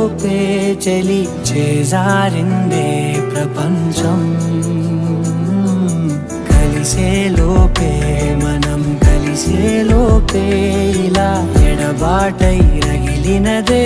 లోపే చలి చేజారిందే ప్రపంచం కలిసే లోపే మనం కలిసే లోపే ఇలా ఎడబాటై రగిలినదే